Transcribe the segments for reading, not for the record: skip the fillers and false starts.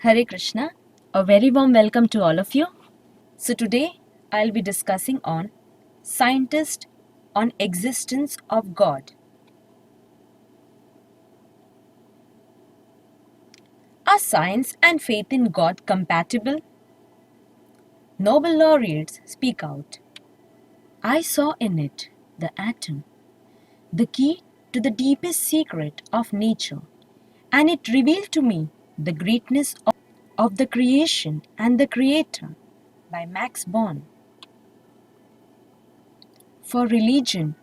Hare Krishna, a very warm welcome to all of you. So today I'll be discussing on scientist on existence of God. Are science and faith in God compatible? Nobel laureates speak out. I saw in it the atom, the key to the deepest secret of nature, and it revealed to me the greatness of the creation and the creator by Max Born. For religion,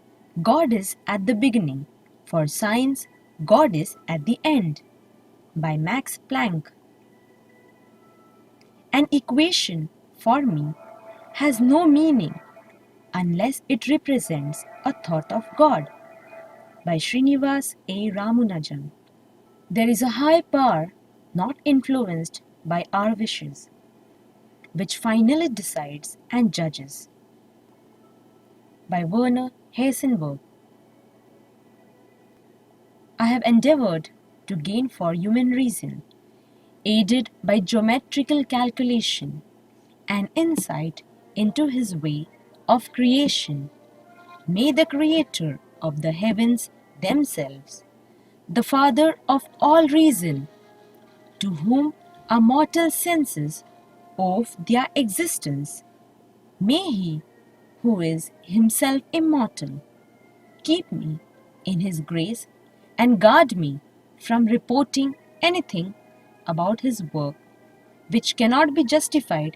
God is at the beginning. For science, God is at the end. By Max Planck. An equation, for me, has no meaning unless it represents a thought of God. By Srinivas A. Ramunujan. There is a high power not influenced by our wishes, which finally decides and judges. By Werner Heisenberg. I have endeavored to gain for human reason, aided by geometrical calculation, an insight into his way of creation. May the Creator of the heavens themselves, the Father of all reason, to whom our mortal senses owe their existence, may He, who is Himself immortal, keep me in His grace and guard me from reporting anything about His work which cannot be justified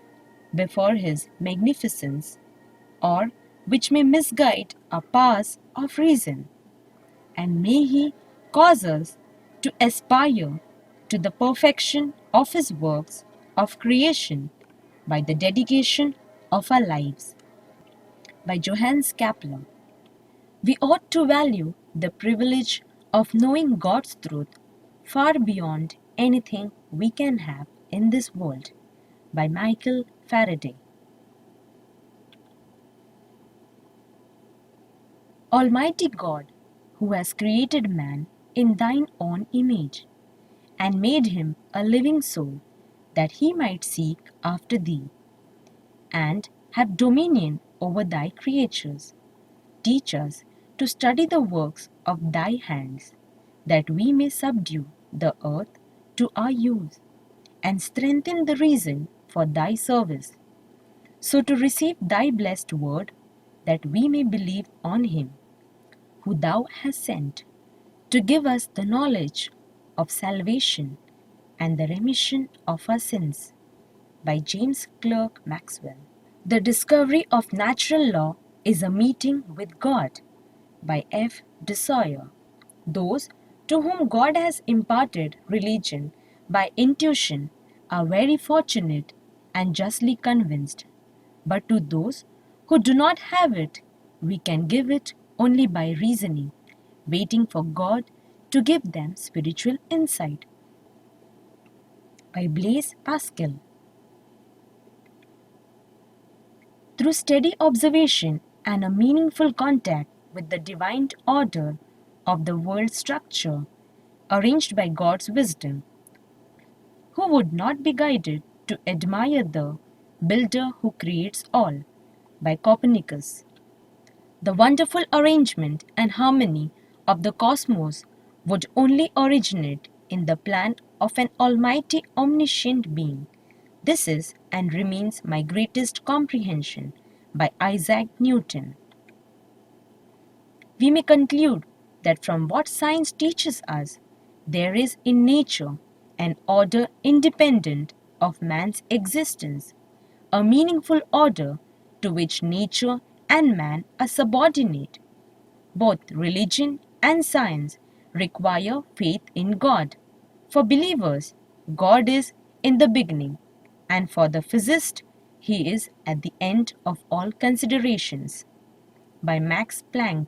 before His magnificence, or which may misguide our powers of reason, and may He cause us to aspire to the perfection of His works of creation by the dedication of our lives. By Johannes Kepler. We ought to value the privilege of knowing God's truth far beyond anything we can have in this world. By Michael Faraday. Almighty God, who has created man in thine own image, and made him a living soul, that he might seek after thee, and have dominion over thy creatures, teach us to study the works of thy hands, that we may subdue the earth to our use, and strengthen the reason for thy service, so to receive thy blessed word, that we may believe on him, who thou hast sent, to give us the knowledge of salvation and the remission of our sins. By James Clerk Maxwell. The discovery of natural law is a meeting with God. By F. de Sawyer. Those to whom God has imparted religion by intuition are very fortunate and justly convinced. But to those who do not have it, we can give it only by reasoning, waiting for God to give them spiritual insight. By Blaise Pascal. Through steady observation and a meaningful contact with the divine order of the world structure arranged by God's wisdom, who would not be guided to admire the builder who creates all? By Copernicus. The wonderful arrangement and harmony of the cosmos would only originate in the plan of an almighty omniscient being. This is and remains my greatest comprehension. By Isaac Newton. We may conclude that from what science teaches us, there is in nature an order independent of man's existence, a meaningful order to which nature and man are subordinate. Both religion and science require faith in God. For believers, God is in the beginning, and for the physicist, He is at the end of all considerations. By Max Planck.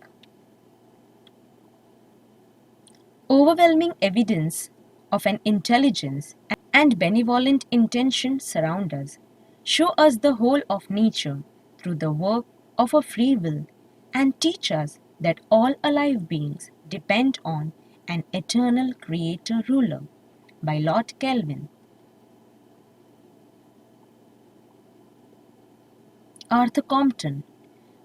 Overwhelming evidence of an intelligence and benevolent intention surround us, show us the whole of nature through the work of a free will, and teach us that all alive beings depend on an eternal creator ruler. By Lord Kelvin. Arthur Compton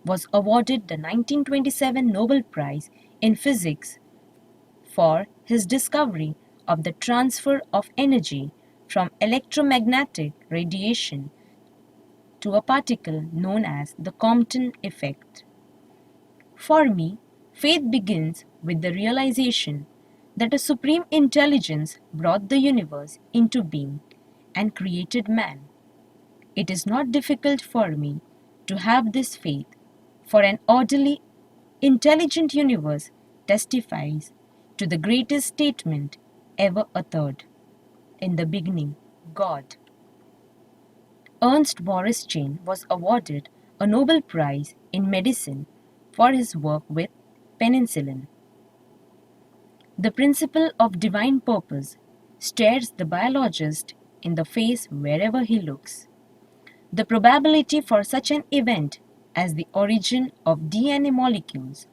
was awarded the 1927 Nobel Prize in Physics for his discovery of the transfer of energy from electromagnetic radiation to a particle known as the Compton effect. For me, faith begins with the realization that a supreme intelligence brought the universe into being and created man. It is not difficult for me to have this faith, for an orderly, intelligent universe testifies to the greatest statement ever uttered. In the beginning, God. Ernst Boris Chain was awarded a Nobel Prize in Medicine for his work with penicillin. The principle of divine purpose stares the biologist in the face wherever he looks. The probability for such an event as the origin of DNA molecules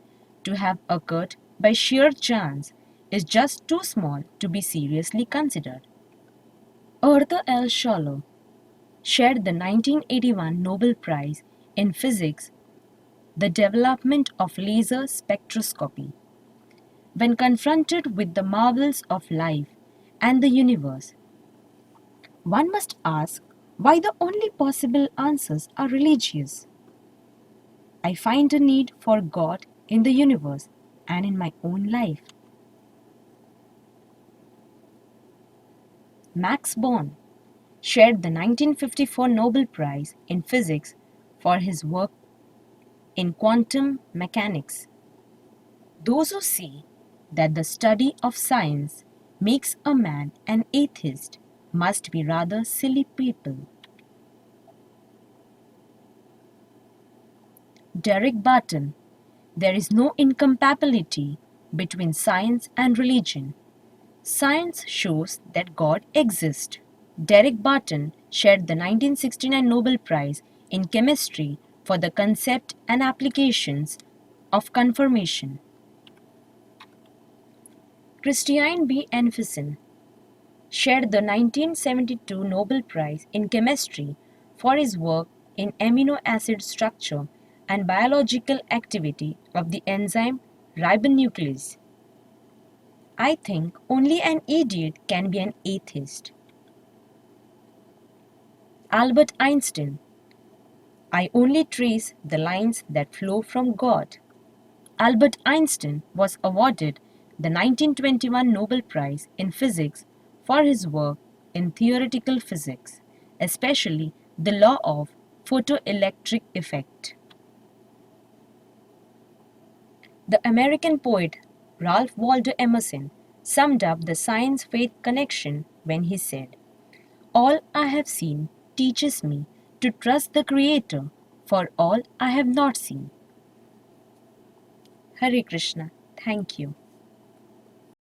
to have occurred by sheer chance is just too small to be seriously considered. Arthur L. Schroeder shared the 1981 Nobel Prize in Physics, the development of laser spectroscopy. When confronted with the marvels of life and the universe, one must ask why the only possible answers are religious. I find a need for God in the universe and in my own life. Max Born shared the 1954 Nobel Prize in Physics for his work in quantum mechanics. Those who say that the study of science makes a man an atheist must be rather silly people. Derek Barton, there is no incompatibility between science and religion. Science shows that God exists. Derek Barton shared the 1969 Nobel Prize in Chemistry for the concept and applications of confirmation. Christiane B. Enfison shared the 1972 Nobel Prize in Chemistry for his work in amino acid structure and biological activity of the enzyme ribonuclease. I think only an idiot can be an atheist. Albert Einstein, I only trace the lines that flow from God. Albert Einstein was awarded the 1921 Nobel Prize in Physics for his work in theoretical physics, especially the law of photoelectric effect. The American poet Ralph Waldo Emerson summed up the science-faith connection when he said, "All I have seen teaches me to trust the Creator for all I have not seen." Hare Krishna. Thank you.